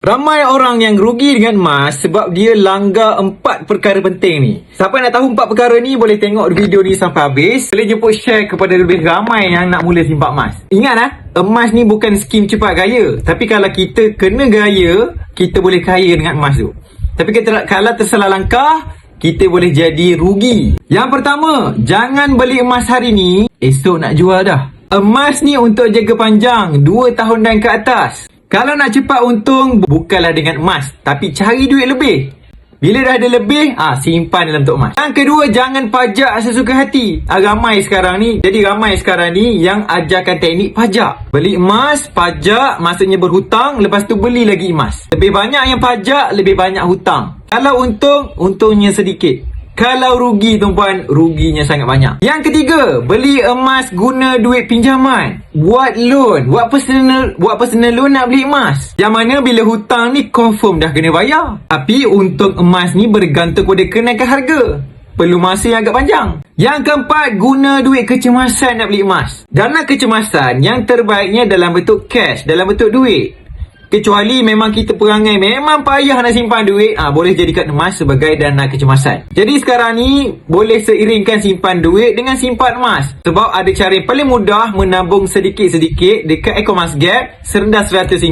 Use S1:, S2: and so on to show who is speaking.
S1: Ramai orang yang rugi dengan emas sebab dia langgar 4 perkara penting ni. Siapa nak tahu 4 perkara ni boleh tengok video ni sampai habis. Boleh jemput share kepada lebih ramai yang nak mula simpan emas. Ingat emas ni bukan skim cepat gaya. Tapi kalau kita kena gaya, kita boleh kaya dengan emas tu. Tapi kalau tersalah langkah, kita boleh jadi rugi. Yang pertama, jangan beli emas hari ni, esok nak jual dah. Emas ni untuk jaga panjang, 2 tahun dan ke atas. Kalau nak cepat untung, bukanlah dengan emas, tapi cari duit lebih. Bila dah ada lebih, simpan dalam tok emas. Yang kedua, jangan pajak sesuka hati. Ramai sekarang ni yang ajarkan teknik pajak. Beli emas, pajak, maksudnya berhutang, lepas tu beli lagi emas. Lebih banyak yang pajak, lebih banyak hutang. Kalau untung, untungnya sedikit. Kalau rugi, tuan-puan, ruginya sangat banyak. Yang ketiga, beli emas guna duit pinjaman. Buat loan, buat personal loan nak beli emas. Yang mana bila hutang ni confirm dah kena bayar. Tapi untung emas ni bergantung pada kenaikan harga. Perlu masa yang agak panjang. Yang keempat, guna duit kecemasan nak beli emas. Dana kecemasan yang terbaiknya dalam bentuk cash, dalam bentuk duit. Kecuali memang kita perangai memang payah nak simpan duit, boleh jadikan emas sebagai dana kecemasan. Jadi sekarang ni boleh seiringkan simpan duit dengan simpan emas. Sebab ada cara yang paling mudah menabung sedikit-sedikit dekat Ecomas Gap serendah RM100.